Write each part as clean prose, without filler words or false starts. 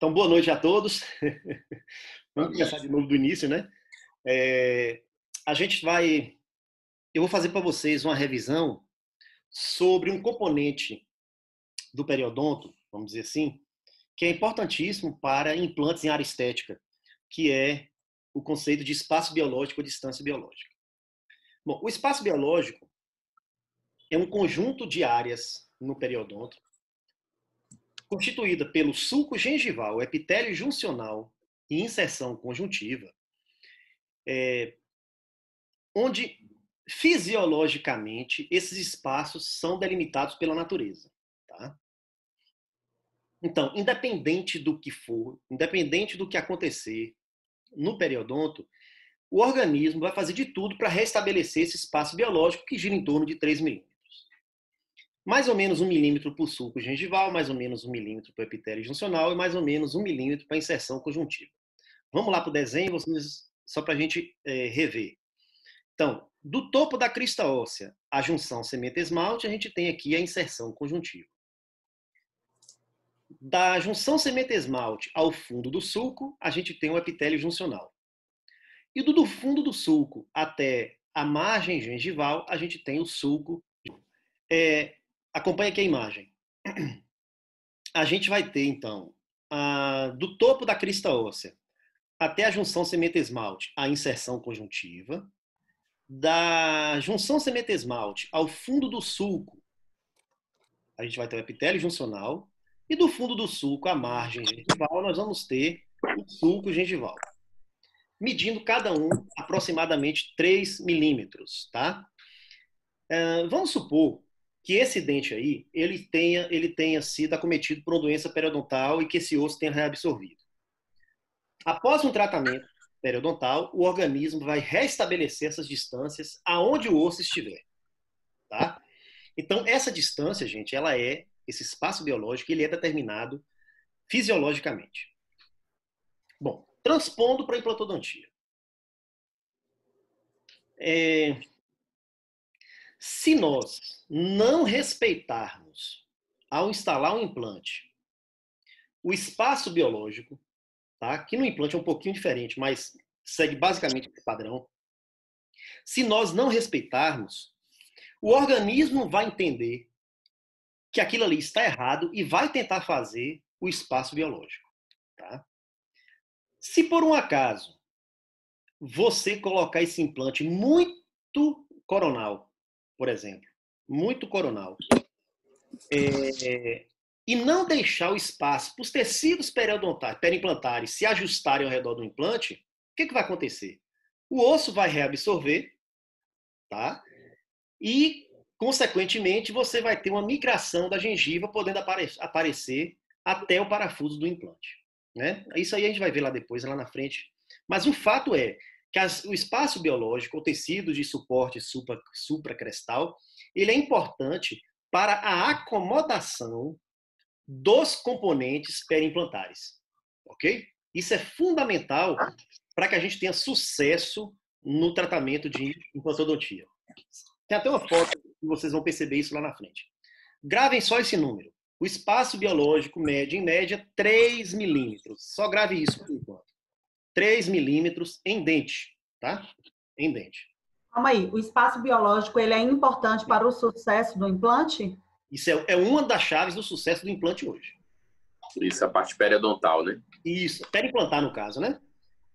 Então, boa noite a todos. Boa Vamos começar noite. de novo do início, né? É, a gente vai. Eu vou fazer para vocês uma revisão sobre um componente do periodonto, vamos dizer assim, que é importantíssimo para implantes em área estética, que é o conceito de espaço biológico ou distância biológica. Bom, o espaço biológico é um conjunto de áreas no periodonto constituída pelo sulco gengival, epitélio juncional e inserção conjuntiva, onde fisiologicamente esses espaços são delimitados pela natureza. Tá? Então, independente do que for, independente do que acontecer no periodonto, o organismo vai fazer de tudo para restabelecer esse espaço biológico que gira em torno de 3 milímetros. Mais ou menos 1 milímetro para o sulco gengival, mais ou menos 1 milímetro para o epitélio juncional e mais ou menos 1 milímetro para a inserção conjuntiva. Vamos lá para o desenho, só para a gente rever. Então, do topo da crista óssea à junção semente-esmalte, a gente tem aqui a inserção conjuntiva. Da junção semente-esmalte ao fundo do sulco, a gente tem o epitélio juncional. E do fundo do sulco até a margem gengival, a gente tem o sulco. Acompanhe aqui a imagem. A gente vai ter, então, do topo da crista óssea até a junção semente-esmalte, a inserção conjuntiva. Da junção semente-esmalte ao fundo do sulco, a gente vai ter o epitélio juncional. E do fundo do sulco à margem gengival, nós vamos ter o sulco gengival. Medindo cada um aproximadamente 3 milímetros. Tá? Vamos supor que esse dente aí ele tenha sido acometido por uma doença periodontal e que esse osso tenha reabsorvido. Após um tratamento periodontal, o organismo vai restabelecer essas distâncias aonde o osso estiver. Tá? Então, essa distância, gente, esse espaço biológico, ele é determinado fisiologicamente. Bom, transpondo para a implantodontia. Se nós não respeitarmos, ao instalar um implante, o espaço biológico, tá? Que no implante é um pouquinho diferente, mas segue basicamente esse padrão. Se nós não respeitarmos, o organismo vai entender que aquilo ali está errado e vai tentar fazer o espaço biológico. Tá? Se por um acaso você colocar esse implante muito coronal, por exemplo, muito coronal, e não deixar o espaço para os tecidos periimplantares se ajustarem ao redor do implante, o que vai acontecer? O osso vai reabsorver, tá? E, consequentemente, você vai ter uma migração da gengiva podendo aparecer até o parafuso do implante. Né? Isso aí a gente vai ver lá depois, lá na frente. Mas o fato é que o espaço biológico, o tecido de suporte supracrestal, ele é importante para a acomodação dos componentes periimplantares. Ok? Isso é fundamental para que a gente tenha sucesso no tratamento de implantodontia. Tem até uma foto que vocês vão perceber isso lá na frente. Gravem só esse número. O espaço biológico mede, em média, 3 milímetros. Só grave isso por enquanto. 3 milímetros em dente, tá? Em dente. Calma aí, o espaço biológico ele é importante para o sucesso do implante? Isso é uma das chaves do sucesso do implante hoje. Isso, a parte periodontal, né? Isso, perimplantar no caso, né?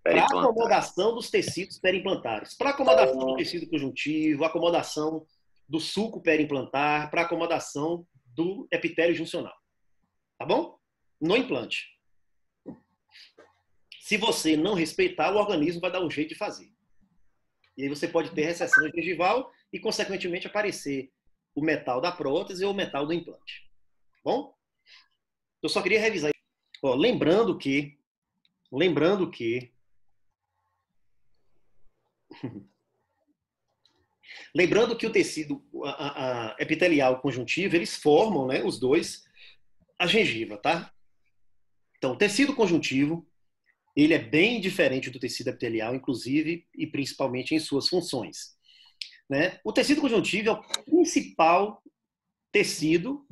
Para a acomodação dos tecidos periimplantares, para a acomodação do tecido conjuntivo, acomodação do sulco periimplantar, para a acomodação do epitélio juncional. Tá bom? No implante. Se você não respeitar, o organismo vai dar um jeito de fazer. E aí você pode ter recessão gengival e, consequentemente, aparecer o metal da prótese ou o metal do implante. Tá bom? Eu só queria revisar. Ó, lembrando que o tecido epitelial conjuntivo, eles formam, né, os dois, a gengiva, tá? Então, o tecido conjuntivo, ele é bem diferente do tecido epitelial, inclusive e principalmente em suas funções. Né? O tecido conjuntivo é o principal tecido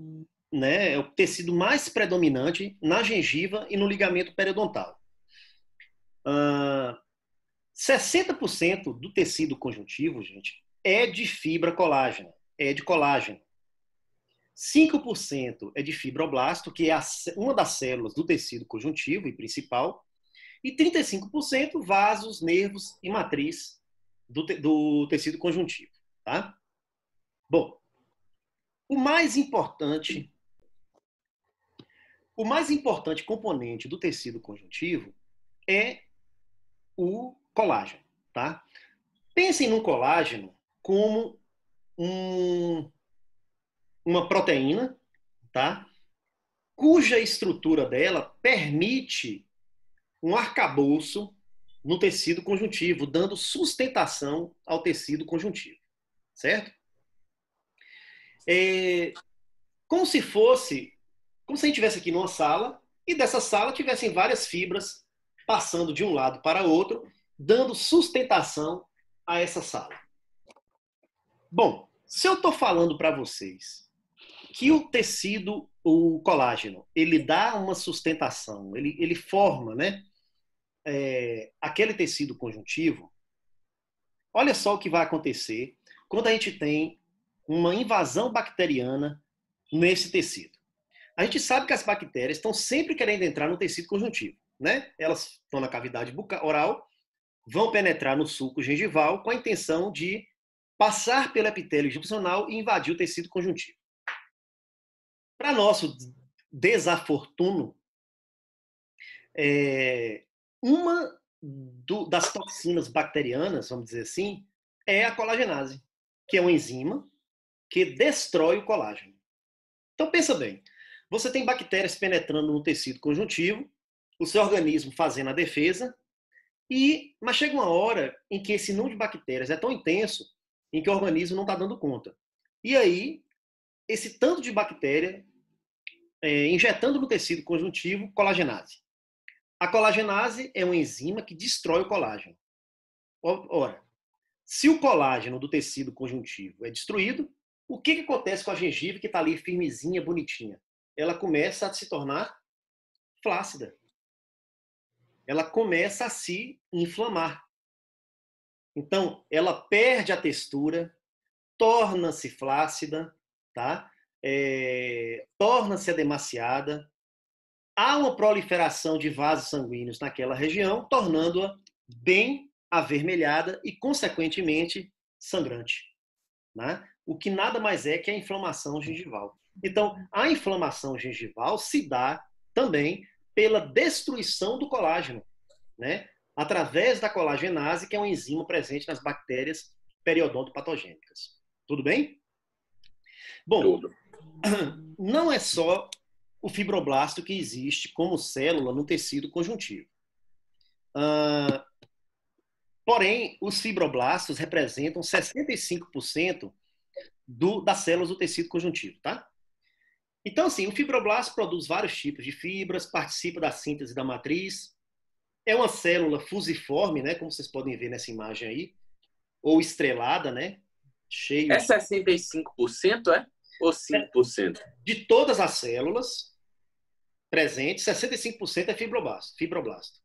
né, é o tecido mais predominante na gengiva e no ligamento periodontal. 60% do tecido conjuntivo, gente, é de fibra colágena, é de colágeno. 5% é de fibroblasto, que é uma das células do tecido conjuntivo e principal, e 35% vasos, nervos e matriz do tecido conjuntivo. Tá? Bom, o mais importante componente do tecido conjuntivo é o colágeno. Tá? Pensem no colágeno como uma proteína, tá? Cuja estrutura dela permite um arcabouço no tecido conjuntivo, dando sustentação ao tecido conjuntivo, certo? Como se a gente estivesse aqui numa sala e dessa sala tivessem várias fibras passando de um lado para o outro, dando sustentação a essa sala. Bom, se eu estou falando para vocês que o tecido, o colágeno, ele dá uma sustentação, ele forma, né, aquele tecido conjuntivo, olha só o que vai acontecer quando a gente tem uma invasão bacteriana nesse tecido. A gente sabe que as bactérias estão sempre querendo entrar no tecido conjuntivo, né? Elas estão na cavidade oral, vão penetrar no sulco gengival com a intenção de passar pelo epitélio juncional e invadir o tecido conjuntivo. Para nosso desafortuno, uma das toxinas bacterianas, vamos dizer assim, é a colagenase, que é uma enzima que destrói o colágeno. Então pensa bem, você tem bactérias penetrando no tecido conjuntivo, o seu organismo fazendo a defesa, mas chega uma hora em que esse número de bactérias é tão intenso em que o organismo não está dando conta. E aí, esse tanto de bactéria injetando no tecido conjuntivo colagenase. A colagenase é uma enzima que destrói o colágeno. Ora, se o colágeno do tecido conjuntivo é destruído, o que acontece com a gengiva que está ali firmezinha, bonitinha? Ela começa a se tornar flácida. Ela começa a se inflamar. Então, ela perde a textura, torna-se flácida, tá? Torna-se edemaciada. Há uma proliferação de vasos sanguíneos naquela região, tornando-a bem avermelhada e, consequentemente, sangrante. Né? O que nada mais é que a inflamação gengival. Então, a inflamação gengival se dá também pela destruição do colágeno, né? Através da colagenase, que é uma enzima presente nas bactérias periodontopatogênicas. Tudo bem? Bom, Tudo. Não é só o fibroblasto que existe como célula no tecido conjuntivo. Porém, os fibroblastos representam 65% das células do tecido conjuntivo, tá? Então, assim, o fibroblasto produz vários tipos de fibras, participa da síntese da matriz, é uma célula fusiforme, né, como vocês podem ver nessa imagem aí, ou estrelada, né, cheio É 65%, é? Ou 5%? de todas as células presentes, 65% é fibroblasto.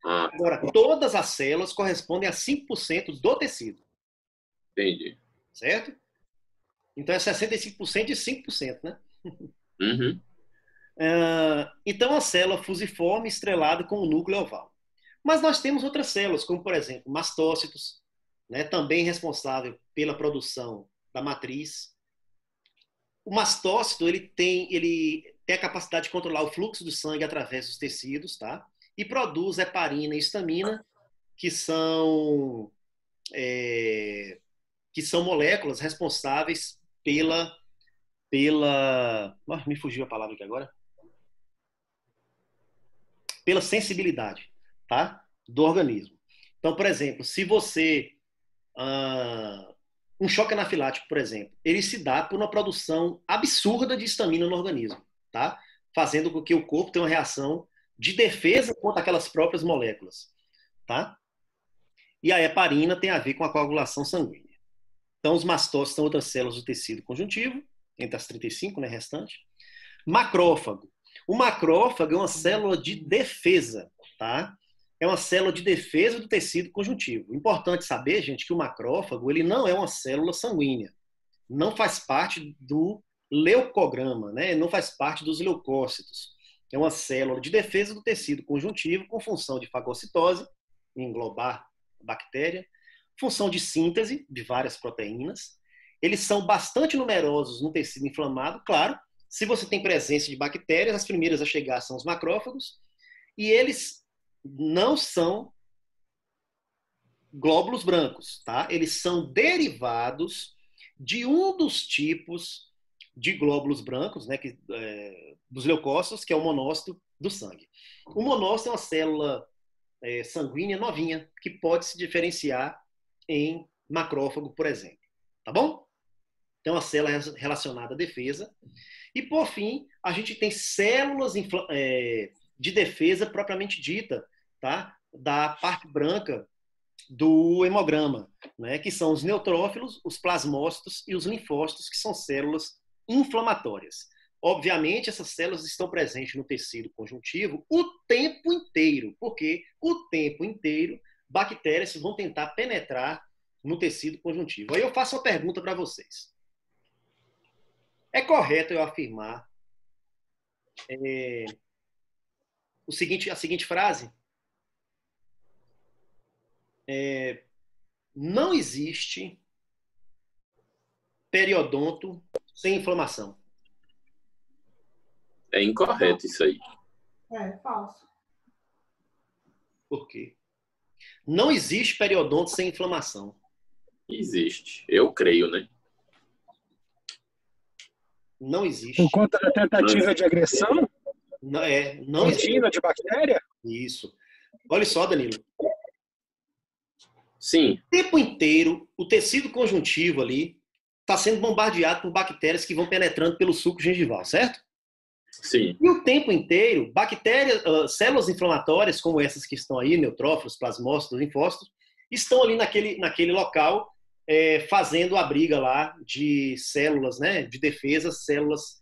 Agora, todas as células correspondem a 5% do tecido. Entendi. Certo? Então é 65% e 5%, né? Uhum. Então a célula fusiforme estrelada com o núcleo oval. Mas nós temos outras células, como por exemplo mastócitos, né, também responsável pela produção da matriz. O mastócito ele tem a capacidade de controlar o fluxo do sangue através dos tecidos, tá? E produz heparina e histamina, que são moléculas responsáveis pela me fugiu a palavra aqui agora. Pela sensibilidade, tá? Do organismo. Então, por exemplo, se você um choque anafilático, por exemplo, ele se dá por uma produção absurda de histamina no organismo, tá? Fazendo com que o corpo tenha uma reação de defesa contra aquelas próprias moléculas, tá? E a heparina tem a ver com a coagulação sanguínea. Então, os mastócitos são outras células do tecido conjuntivo, entre as 35, né, restantes. Macrófago. O macrófago é uma célula de defesa, tá? É uma célula de defesa do tecido conjuntivo. Importante saber, gente, que o macrófago ele não é uma célula sanguínea. Não faz parte do leucograma, né? Não faz parte dos leucócitos. É uma célula de defesa do tecido conjuntivo com função de fagocitose, englobar a bactéria, função de síntese de várias proteínas. Eles são bastante numerosos no tecido inflamado, claro. Se você tem presença de bactérias, as primeiras a chegar são os macrófagos, e eles não são glóbulos brancos, tá? Eles são derivados de um dos tipos de glóbulos brancos, né, dos leucócitos, que é o monócito do sangue. O monócito é uma célula sanguínea novinha, que pode se diferenciar em macrófago, por exemplo. Tá bom? Então, uma célula relacionada à defesa. E, por fim, a gente tem células de defesa propriamente dita, tá? Da parte branca do hemograma, né? Que são os neutrófilos, os plasmócitos e os linfócitos, que são células inflamatórias. Obviamente, essas células estão presentes no tecido conjuntivo o tempo inteiro, porque o tempo inteiro bactérias vão tentar penetrar no tecido conjuntivo. Aí eu faço uma pergunta para vocês. É correto eu afirmar a seguinte frase? Não existe periodonto sem inflamação. É incorreto isso aí. É falso. Por quê? Não existe periodonto sem inflamação. Existe. Eu creio, né? Não existe. Por conta da tentativa de agressão Não existe. contínua de bactéria? Isso. Olha só, Danilo. Sim. O tempo inteiro, o tecido conjuntivo ali está sendo bombardeado por bactérias que vão penetrando pelo suco gengival, certo? Sim. E o tempo inteiro, bactérias, células inflamatórias, como essas que estão aí, neutrófilos, plasmócitos, linfócitos, estão ali naquele local fazendo a briga lá de células, né, de defesa, células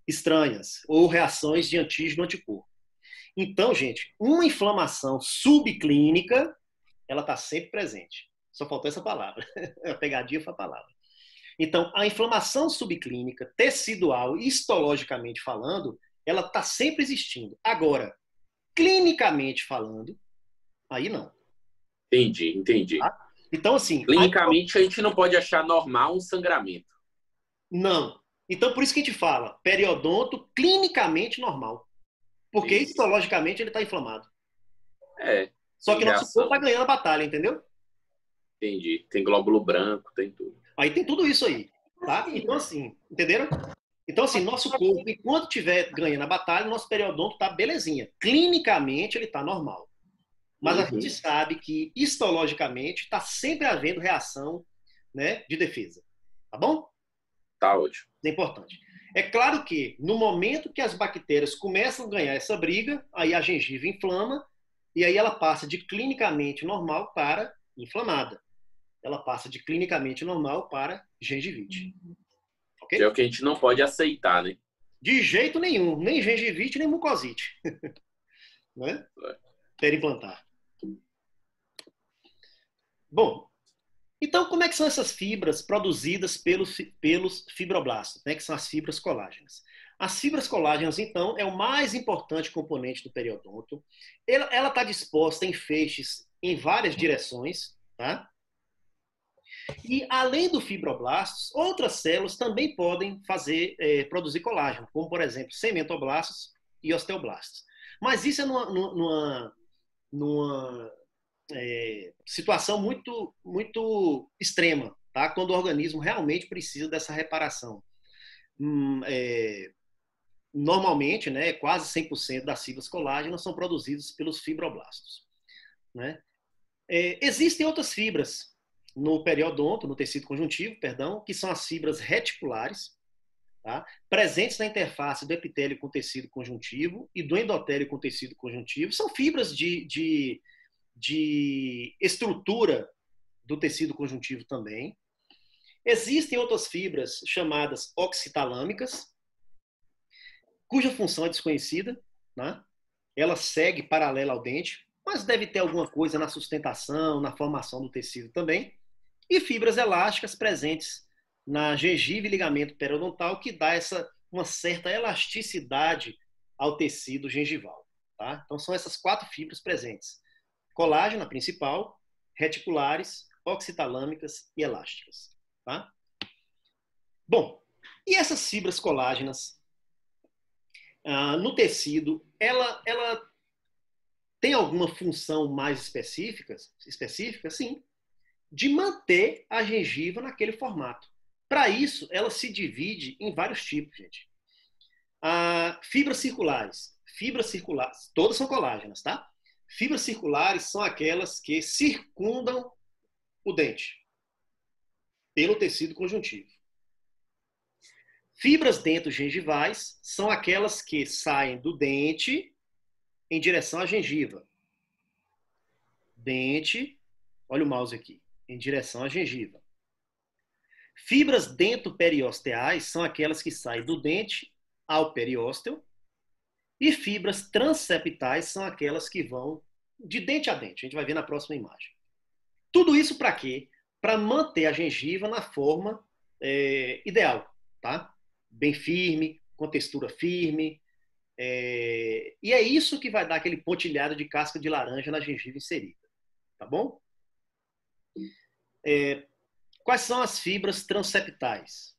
estranhas, ou reações de antígeno-anticorpo. Então, gente, uma inflamação subclínica, ela está sempre presente. Só faltou essa palavra. A pegadinha foi a palavra. Então, a inflamação subclínica, tecidual, histologicamente falando, ela está sempre existindo. Agora, clinicamente falando, aí não. Entendi. Tá? Então, assim... Clinicamente, a gente não pode achar normal um sangramento. Não. Então, por isso que a gente fala periodonto clinicamente normal. Porque Isso. histologicamente ele está inflamado. Só que reação. nosso corpo está ganhando a batalha, entendeu? Entendi. Tem glóbulo branco, tem tudo. Aí tem tudo isso aí, tá? Então, assim, entenderam? Então, assim, nosso corpo, enquanto estiver ganhando a batalha, nosso periodonto tá belezinha. Clinicamente, ele tá normal. Mas a gente sabe que, histologicamente, está sempre havendo reação, né, de defesa. Tá bom? Tá ótimo. É importante. É claro que, no momento que as bactérias começam a ganhar essa briga, aí a gengiva inflama, e aí ela passa de clinicamente normal para inflamada. Ela passa de clinicamente normal para gengivite. Okay? Que é o que a gente não pode aceitar, né? De jeito nenhum. Nem gengivite, nem mucosite. Né? Perimplantar. Bom, então como é que são essas fibras produzidas pelos fibroblastos, né? Que são as fibras colágenas? As fibras colágenas, então, é o mais importante componente do periodonto. Ela está disposta em feixes em várias direções, tá? E, além do fibroblastos, outras células também podem produzir colágeno, como, por exemplo, cementoblastos e osteoblastos. Mas isso é numa situação muito, muito extrema, tá? Quando o organismo realmente precisa dessa reparação. Normalmente, né, quase 100% das fibras colágenas são produzidas pelos fibroblastos. Né? Existem outras fibras no periodonto, no tecido conjuntivo, perdão, que são as fibras reticulares, tá? Presentes na interface do epitélio com o tecido conjuntivo e do endotélio com o tecido conjuntivo. São fibras de estrutura do tecido conjuntivo também. Existem outras fibras chamadas oxitalâmicas, cuja função é desconhecida, né? Ela segue paralela ao dente, mas deve ter alguma coisa na sustentação, na formação do tecido também. E fibras elásticas presentes na gengiva e ligamento periodontal, que dá uma certa elasticidade ao tecido gengival. Tá? Então, são essas 4 fibras presentes. Colágeno, a principal, reticulares, oxitalâmicas e elásticas. Tá? Bom, e essas fibras colágenas no tecido, ela tem alguma função mais específica? Sim, de manter a gengiva naquele formato. Para isso, ela se divide em vários tipos, gente. Fibras circulares. Fibras circulares, todas são colágenas, tá? Fibras circulares são aquelas que circundam o dente pelo tecido conjuntivo. Fibras dentogengivais são aquelas que saem do dente em direção à gengiva. Dente, olha o mouse aqui, em direção à gengiva. Fibras dentoperiosteais são aquelas que saem do dente ao periósteo. E fibras transeptais são aquelas que vão de dente a dente. A gente vai ver na próxima imagem. Tudo isso para quê? Para manter a gengiva na forma ideal, tá? Bem firme, com textura firme. E é isso que vai dar aquele pontilhado de casca de laranja na gengiva inserida. Tá bom? Quais são as fibras transeptais?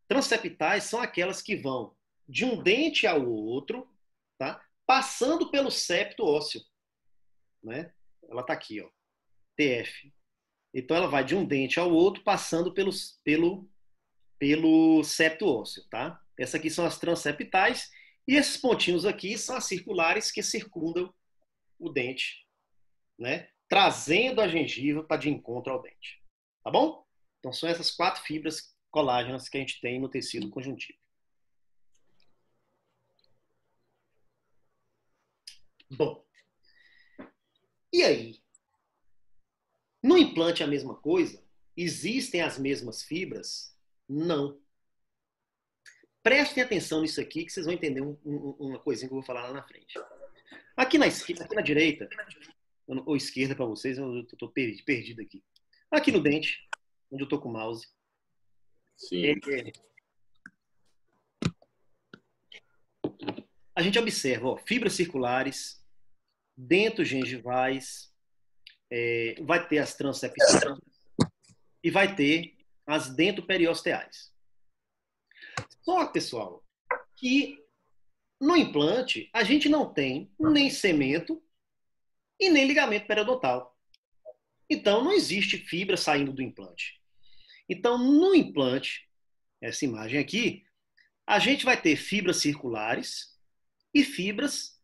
Transeptais são aquelas que vão de um dente ao outro, tá? Passando pelo septo ósseo. Né? Ela está aqui, ó, TF. Então ela vai de um dente ao outro, passando pelo septo ósseo. Tá? Essas aqui são as transeptais. E esses pontinhos aqui são as circulares que circundam o dente, né? Trazendo a gengiva para de encontro ao dente. Tá bom? Então são essas 4 fibras colágenas que a gente tem no tecido conjuntivo. Bom, e aí? No implante é a mesma coisa? Existem as mesmas fibras? Não. Prestem atenção nisso aqui que vocês vão entender uma coisinha que eu vou falar lá na frente. Aqui na esquerda, aqui na direita, ou esquerda para vocês, eu estou perdido aqui. Aqui no dente, onde eu estou com o mouse. Sim. A gente observa, ó, fibras circulares, dentogengivais, vai ter as transeptais e vai ter as dentoperiosteais. Só, pessoal, que no implante a gente não tem nem cemento e nem ligamento periodontal. Então não existe fibra saindo do implante. Então no implante, essa imagem aqui, a gente vai ter fibras circulares e fibras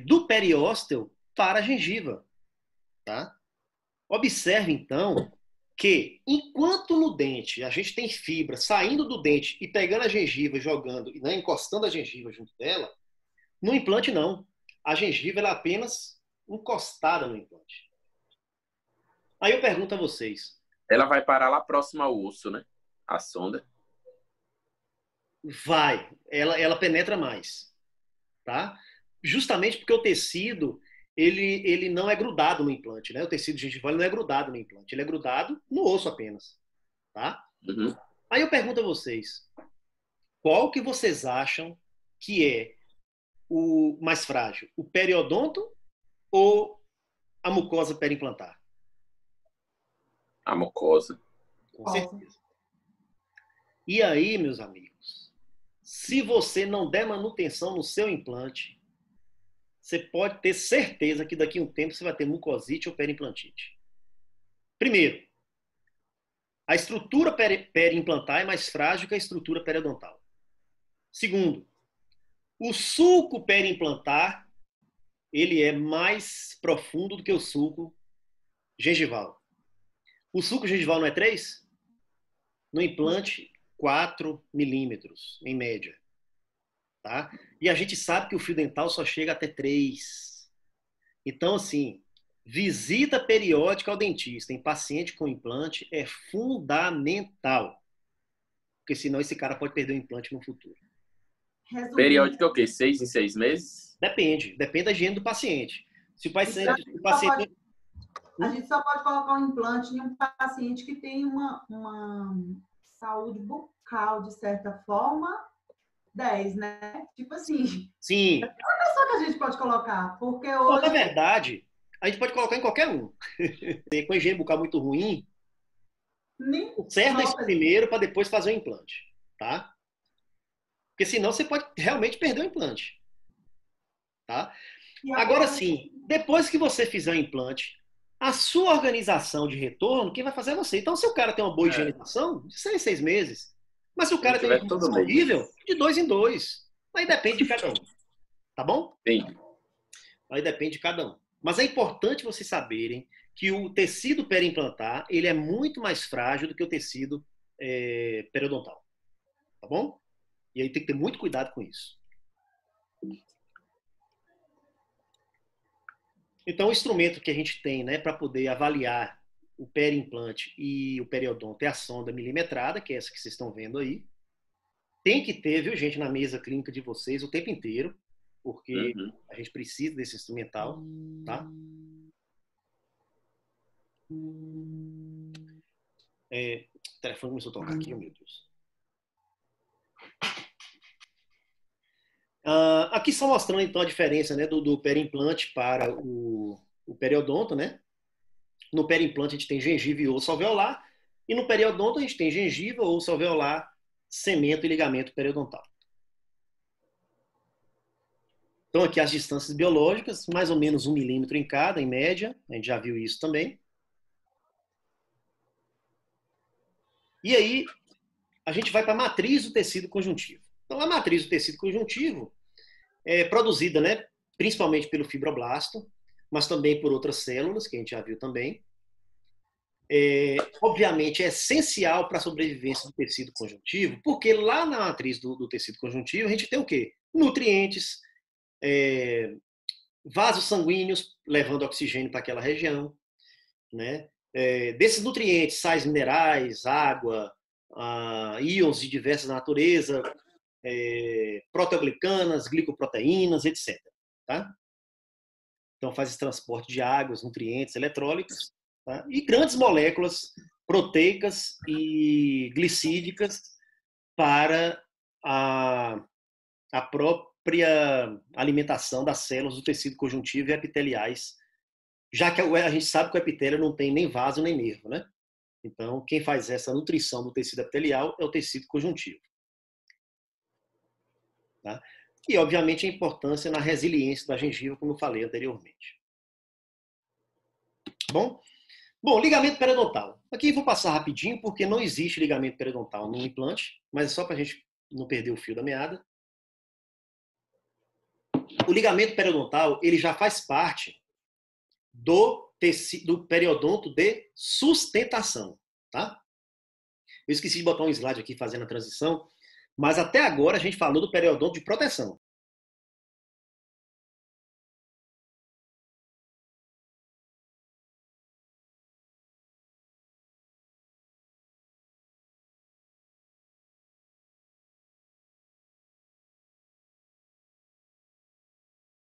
do periósteo para a gengiva. Tá? Observe, então, que enquanto no dente a gente tem fibra saindo do dente e pegando a gengiva, jogando, né, encostando a gengiva junto dela, no implante não. A gengiva ela é apenas encostada no implante. Aí eu pergunto a vocês. Ela vai parar lá próximo ao osso, né? A sonda. Vai. Ela penetra mais. Tá? Justamente porque o tecido ele não é grudado no implante, né? O tecido gengival não é grudado no implante, ele é grudado no osso apenas, tá? Uhum. Aí eu pergunto a vocês, qual que vocês acham que é o mais frágil, o periodonto ou a mucosa periimplantar? A mucosa. Com certeza. E aí, meus amigos, se você não der manutenção no seu implante, você pode ter certeza que daqui a um tempo você vai ter mucosite ou periimplantite. Primeiro, a estrutura periimplantar é mais frágil que a estrutura periodontal. Segundo, o sulco periimplantar ele é mais profundo do que o sulco gengival. O sulco gengival não é 3? No implante, 4 milímetros, em média. Tá? E a gente sabe que o fio dental só chega até 3. Então, assim, visita periódica ao dentista em paciente com implante é fundamental. Porque senão esse cara pode perder o implante no futuro. Resumindo, Periódico é o quê? 6 em 6 meses? Depende da higiene do paciente. Se o então, paciente, a gente só pode colocar um implante em um paciente que tem uma saúde bucal, de certa forma, 10, né? Tipo assim, sim, só que a gente pode colocar, porque Bom, na hoje verdade, a gente pode colocar em qualquer um. Com a higiene bucal muito ruim, nem o certo é isso nossa, primeiro para depois fazer o implante, tá? Porque senão você pode realmente perder o implante, tá? e a Agora população- sim, depois que você fizer o implante, a sua organização de retorno, quem vai fazer é você. Então, se o cara tem uma boa higienização, de 6 em 6 meses. Mas se o Se cara não tem uma tiver todo higienização mês. horrível, de 2 em 2. Aí depende de cada um, tá bom? Entendi. Aí depende de cada um. Mas é importante vocês saberem que o tecido periimplantar ele é muito mais frágil do que o tecido periodontal. Tá bom? E aí tem que ter muito cuidado com isso. Então, o instrumento que a gente tem, né, para poder avaliar o periimplante e o periodonto é a sonda milimetrada, que é essa que vocês estão vendo aí. Tem que ter, viu, gente, na mesa clínica de vocês o tempo inteiro, porque a gente precisa desse instrumental, tá? O telefone começou a tocar aqui, oh, meu Deus. Aqui só mostrando então a diferença, né, do periimplante para o periodonto, né? No periimplante a gente tem gengiva e osso alveolar, e no periodonto a gente tem gengiva, osso alveolar, cemento e ligamento periodontal. Então aqui as distâncias biológicas, mais ou menos 1 milímetro em cada, em média, a gente já viu isso também. E aí a gente vai para a matriz do tecido conjuntivo. Então a matriz do tecido conjuntivo é produzida, né, principalmente pelo fibroblasto, mas também por outras células, que a gente já viu também. Obviamente é essencial para a sobrevivência do tecido conjuntivo, porque lá na matriz do tecido conjuntivo a gente tem o quê? Nutrientes, vasos sanguíneos levando oxigênio para aquela região, né? Desses nutrientes, sais minerais, água, íons de diversa natureza, proteoglicanas, glicoproteínas, etc. Tá? Então faz esse transporte de águas, nutrientes, eletrólitos, tá? E grandes moléculas proteicas e glicídicas para a própria alimentação das células do tecido conjuntivo e epiteliais, já que a gente sabe que o epitélio não tem nem vaso nem nervo, né? Então, quem faz essa nutrição do tecido epitelial é o tecido conjuntivo. Tá? E, obviamente, a importância na resiliência da gengiva, como eu falei anteriormente. Bom, ligamento periodontal. Aqui vou passar rapidinho, porque não existe ligamento periodontal no implante, mas é só para a gente não perder o fio da meada. O ligamento periodontal ele já faz parte do periodonto de sustentação. Tá? Eu esqueci de botar um slide aqui fazendo a transição, mas até agora a gente falou do periodonto de proteção.